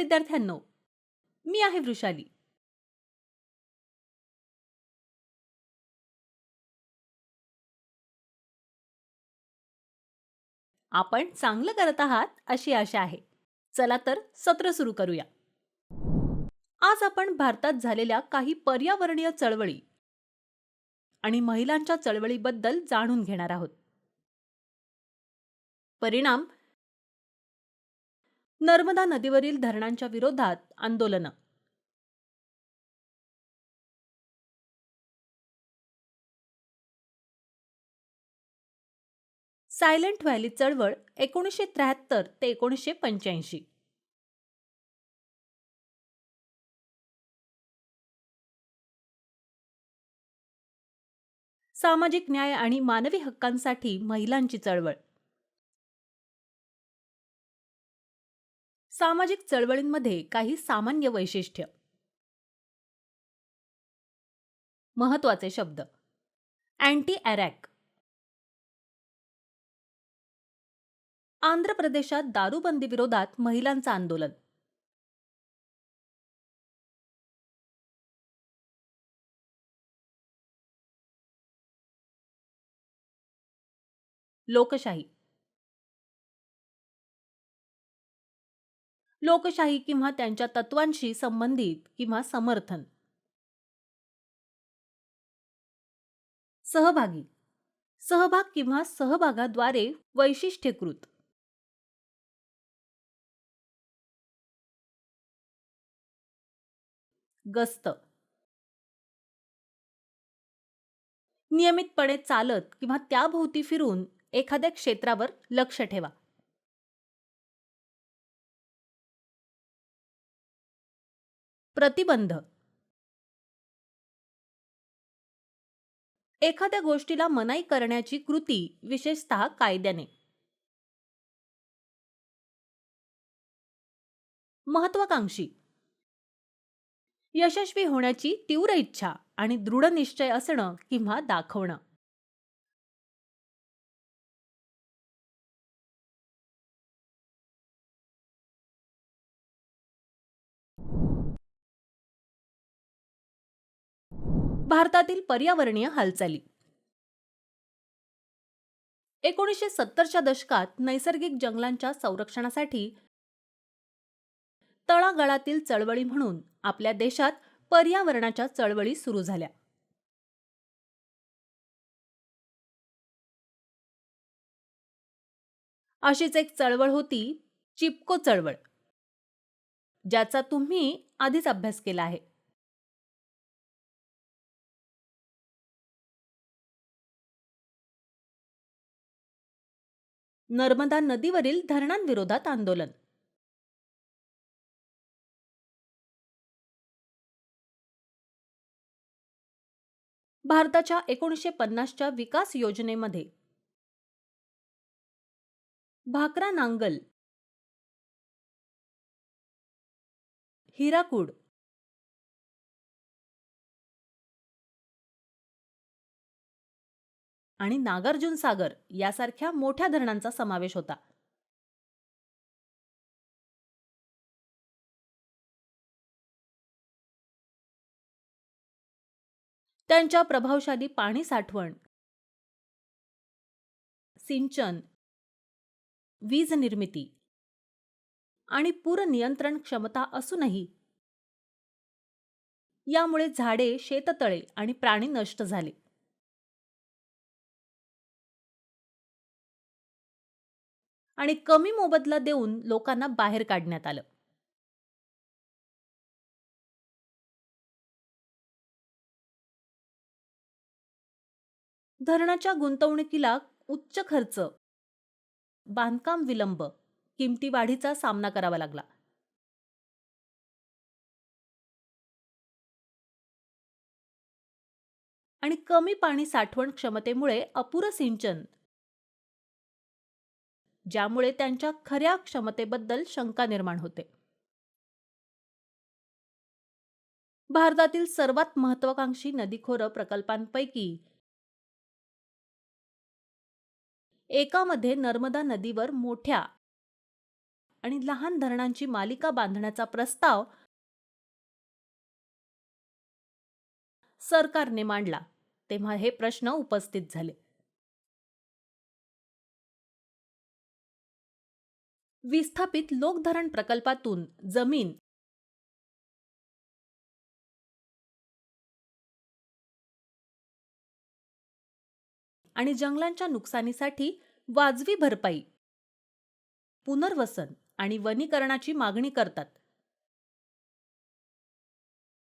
विद्यार्थ्यांनो, मी आहे वृषाली. आपण चांगलं करत आहात अशी आशा आहे. चला तर सत्र सुरू करूया. आज आपण भारतात झालेल्या काही पर्यावरणीय चळवळी आणि महिलांच्या चळवळीबद्दल जाणून घेणार आहोत. परिणाम: नर्मदा नदीवरील धरणांच्या विरोधात आंदोलनं. सायलेंट व्हॅली चळवळ 1973 ते 1985. सामाजिक न्याय आणि मानवी हक्कांसाठी महिलांची चळवळ. सामाजिक चळवळींमध्ये काही सामान्य वैशिष्ट्य. महत्वाचे शब्द: अँटी अरॅक. आंध्र प्रदेशात दारूबंदी विरोधात महिलांचं आंदोलन. लोकशाही. लोकशाही किंवा त्यांच्या तत्वांशी संबंधित किंवा समर्थन. सहभागी. सहभाग किंवा सहभागाद्वारे वैशिष्ट्यीकृत. गस्त. नियमितपणे चालत किंवा त्याभोवती फिरून एखाद्या क्षेत्रावर लक्ष ठेवा. प्रतिबंध. एखाद्या गोष्टीला मनाई करण्याची कृती, विशेषतः कायद्याने. महत्वाकांक्षी. यशस्वी होण्याची तीव्र इच्छा आणि दृढ निश्चय असणं किंवा दाखवणं. भारतातील पर्यावरणीय हालचाली. 1970च्या दशकात नैसर्गिक जंगलांच्या संरक्षणासाठी तळागाळातील चळवळी म्हणून आपल्या देशात पर्यावरणाच्या चळवळी सुरू झाल्या. अशीच एक चळवळ होती चिपको चळवळ, ज्याचा तुम्ही आधीच अभ्यास केला आहे. नर्मदा नदीवरील धरणांविरोधात आंदोलन. भारताच्या 1950च्या विकास योजनेमध्ये भाकरा नांगल, हिराकूड, आणि नागार्जुन सागर यासारख्या मोठ्या धरणांचा समावेश होता. त्यांच्या प्रभावशाली पाणी साठवण, सिंचन, वीज निर्मिती आणि पूर नियंत्रण क्षमता असूनही यामुळे झाडे, शेततळे आणि प्राणी नष्ट झाले. आणि कमी मोबदला देऊन लोकांना बाहेर काढण्यात आलं. धरणाच्या गुंतवणुकीला उच्च खर्च, बांधकाम विलंब, किमती वाढीचा सामना करावा लागला. आणि कमी पाणी साठवण क्षमतेमुळे अपुरं सिंचन, ज्यामुळे त्यांच्या खऱ्या क्षमतेबद्दल शंका निर्माण होते. भारतातील सर्वात महत्वाकांक्षी नदीखोरं प्रकल्पांपैकी एकामध्ये नर्मदा नदीवर मोठ्या आणि लहान धरणांची मालिका बांधण्याचा प्रस्ताव सरकारने मांडला, तेव्हा हे प्रश्न उपस्थित झाले. विस्थापित लोकधरण प्रकल्पातून जमीन आणि जंगलांच्या नुकसानीसाठी वाजवी भरपाई, पुनर्वसन आणि वनीकरणाची मागणी करतात.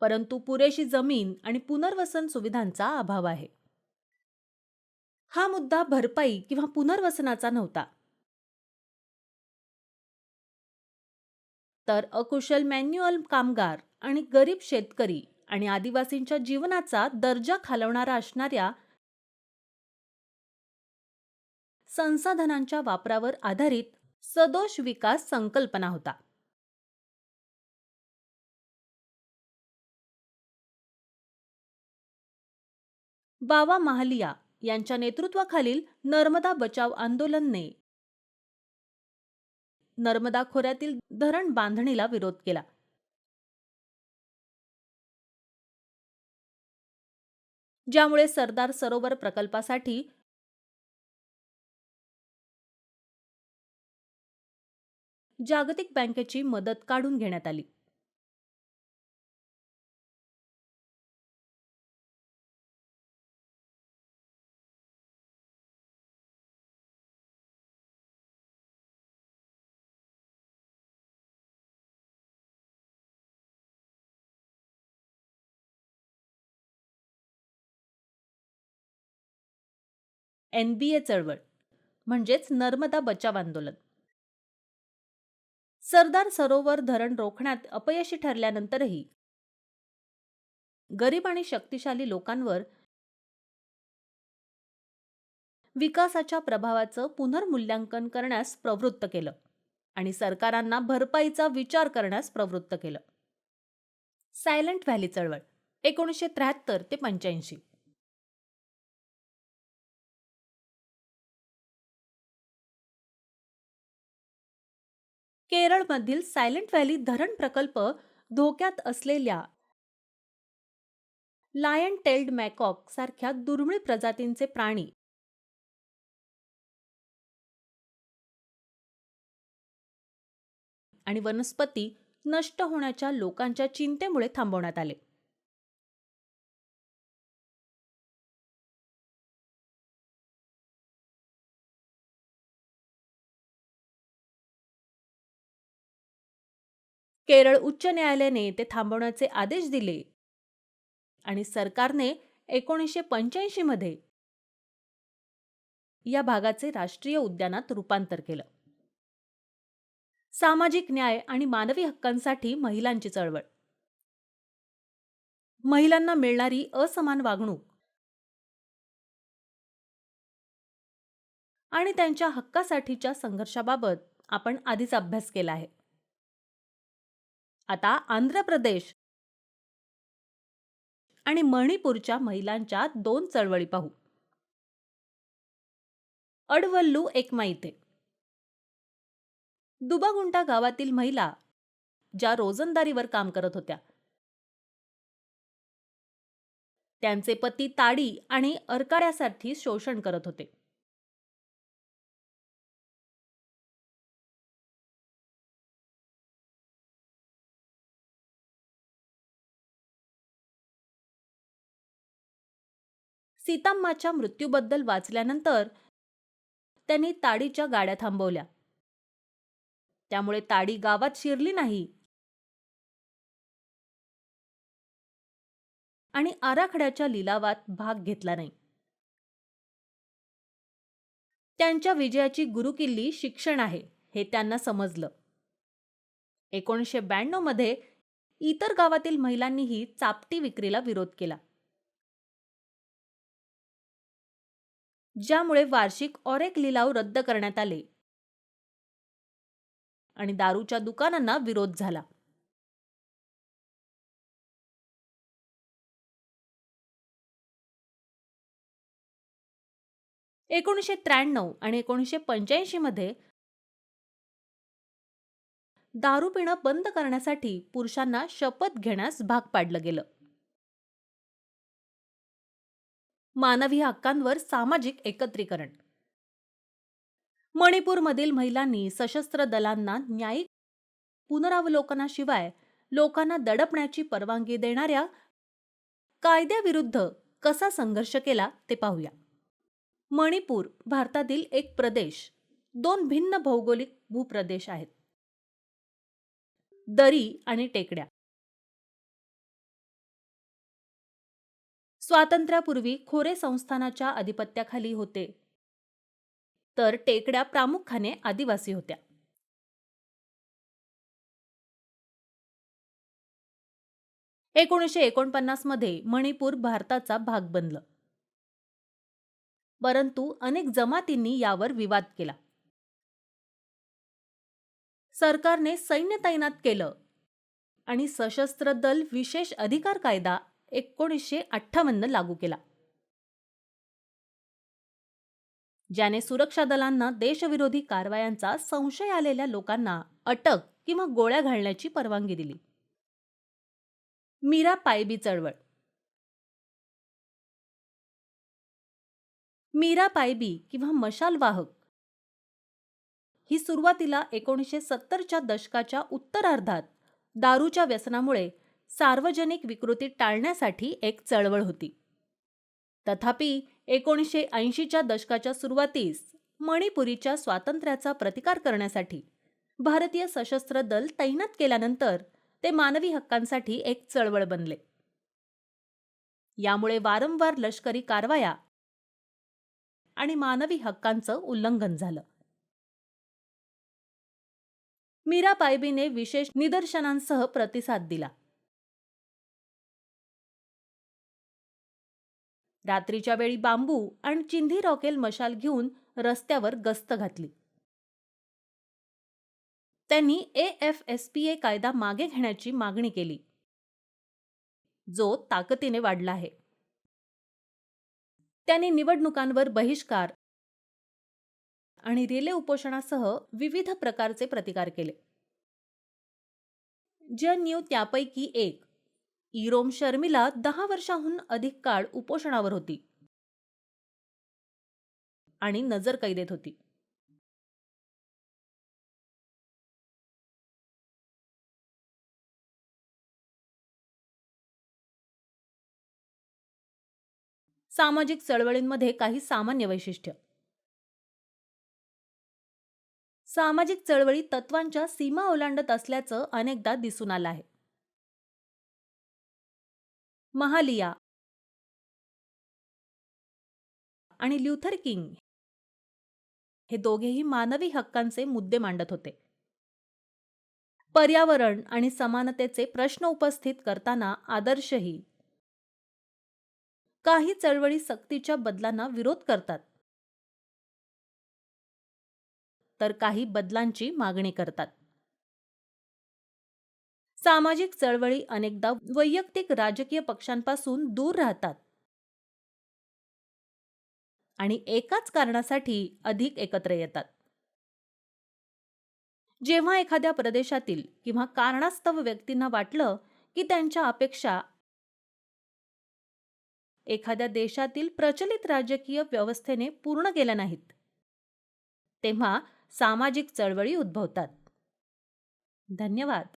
परंतु पुरेशी जमीन आणि पुनर्वसन सुविधांचा अभाव आहे. हा मुद्दा भरपाई किंवा पुनर्वसनाचा नव्हता, तर अकुशल मॅन्युअल कामगार आणि गरीब शेतकरी आणि आदिवासींच्या जीवनाचा दर्जा खालवणारा असणाऱ्या संसाधनांच्या वापरावर आधारित सदोष विकास संकल्पना होता. बावा महालिया यांच्या नेतृत्वाखालील नर्मदा बचाव आंदोलनने नर्मदा खोऱ्यातील धरण बांधणीला विरोध केला. ज्यामुळे सरदार सरोवर प्रकल्पासाठी जागतिक बँकेची मदत काढून घेण्यात आली. NBA चळवळ म्हणजेच नर्मदा बचाव आंदोलन. सरदार सरोवर धरण रोखण्यात अपयशी ठरल्यानंतरही गरीब आणि शक्तिशाली लोकांवर विकासाच्या प्रभावाचं पुनर्मूल्यांकन करण्यास प्रवृत्त केलं आणि सरकारांना भरपाईचा विचार करण्यास प्रवृत्त केलं. सायलेंट व्हॅली चळवळ 1973 ते 85. केरळमधील सायलेंट व्हॅली धरण प्रकल्प धोक्यात असलेल्या लायन टेल्ड मॅकॉक सारख्या दुर्मिळ प्रजातींचे प्राणी आणि वनस्पती नष्ट होण्याच्या लोकांच्या चिंतेमुळे थांबवण्यात आले. केरळ उच्च न्यायालयाने ते थांबवण्याचे आदेश दिले आणि सरकारने 1985 मध्ये या भागाचे राष्ट्रीय उद्यानात रूपांतर केलं. सामाजिक न्याय आणि मानवी हक्कांसाठी महिलांची चळवळ. महिलांना मिळणारी असमान वागणूक आणि त्यांच्या हक्कासाठीच्या संघर्षाबाबत आपण आधीच अभ्यास केला आहे. आता आंध्र प्रदेश आणि मणिपूरच्या महिलांच्या 2 चळवळी पाहू. अडवल्लू एकमाईते. दुबागुंटा गावातील महिला ज्या रोजंदारीवर काम करत होत्या, त्यांचे पती ताडी आणि अरकाड्यासाठी शोषण करत होते. सीताम्माच्या मृत्यूबद्दल वाचल्यानंतर त्यांनी ताडीच्या गाड्या थांबवल्या. त्यामुळे ताडी गावात शिरली नाही आणि आराखड्याच्या लिलावात भाग घेतला नाही. त्यांच्या विजयाची गुरुकिल्ली शिक्षण आहे हे त्यांना समजलं. 1992 मध्ये इतर गावातील महिलांनीही चापटी विक्रीला विरोध केला, ज्यामुळे वार्षिक ऑरेक लिलाव रद्द करण्यात आले आणि दारूच्या दुकानांना विरोध झाला. एकोणीसशे 1983 आणि 1985 मध्ये दारू पिणं बंद करण्यासाठी पुरुषांना शपथ घेण्यास भाग पाडलं गेलं. मानवी हक्कांवर सामाजिक एकत्रीकरण. मणिपूरमधील महिलांनी सशस्त्र दलांना न्यायिक पुनरावलोकनाशिवाय लोकांना दडपण्याची परवानगी देणाऱ्या कायद्याविरुद्ध कसा संघर्ष केला ते पाहूया. मणिपूर भारतातील एक प्रदेश, दोन भिन्न भौगोलिक भूप्रदेश आहेत. दरी आणि टेकड्या. स्वातंत्र्यापूर्वी खोरे संस्थानाच्या अधिपत्याखाली होते, तर टेकड्या प्रामुख्याने आदिवासी होत्या. 1949 मध्ये मणिपूर भारताचा भाग बनलं, परंतु अनेक जमातींनी यावर विवाद केला. सरकारने सैन्य तैनात केलं आणि सशस्त्र दल विशेष अधिकार कायदा 1958 लागू केला, ज्याने सुरक्षा दलांना देशविरोधी कारवायांचा संशय आलेल्या लोकांना अटक किंवा गोळ्या घालण्याची परवानगी दिली. मीरा पायबी चळवळ. मीरा पायबी किंवा मशाल वाहक ही सुरुवातीला 1970च्या दशकाच्या उत्तरार्धात दारूच्या व्यसनामुळे सार्वजनिक विकृती टाळण्यासाठी एक चळवळ होती. तथापि 1980च्या दशकाच्या सुरुवातीस मणिपुरीच्या स्वातंत्र्याचा प्रतिकार करण्यासाठी भारतीय सशस्त्र दल तैनात केल्यानंतर ते मानवी हक्कांसाठी एक चळवळ बनले. यामुळे वारंवार लष्करी कारवाया आणि मानवी हक्कांचं उल्लंघन झालं. मीरा पायबीने विशेष निदर्शनांसह प्रतिसाद दिला. रात्रीच्या वेळी बांबू आणि चिंधी रॉकेल मशाल घेऊन रस्त्यावर गस्त घातली. त्यांनी AFSPA कायदा मागे घेण्याची मागणी केली, जो ताकदीने वाढला आहे. त्यांनी निवडणुकांवर बहिष्कार आणि रिले उपोषणासह विविध प्रकारचे प्रतिकार केले. JNU त्यापैकी एक, इरोम शर्मिला 10 वर्षांहून अधिक काळ उपोषणावर होती आणि नजरकैदेत होती. सामाजिक चळवळींमध्ये काही सामान्य वैशिष्ट्य. सामाजिक चळवळी तत्वांच्या सीमा ओलांडत असल्याचं अनेकदा दिसून आलं आहे. महालिया आणि ल्युथर किंग हे दोघेही मानवी हक्कांचे मुद्दे मांडत होते. पर्यावरण आणि समानतेचे प्रश्न उपस्थित करताना आदर्शही. काही चळवळी सक्तीच्या बदलांना विरोध करतात, तर काही बदलांची मागणी करतात. सामाजिक चळवळी अनेकदा वैयक्तिक राजकीय पक्षांपासून दूर राहतात आणि एकाच कारणासाठी अधिक एकत्र येतात. जेव्हा एखाद्या प्रदेशातील किंवा कारणास्तव व्यक्तींना वाटलं की त्यांच्या अपेक्षा एखाद्या देशातील प्रचलित राजकीय व्यवस्थेने पूर्ण केल्या नाहीत, तेव्हा सामाजिक चळवळी उद्भवतात. धन्यवाद.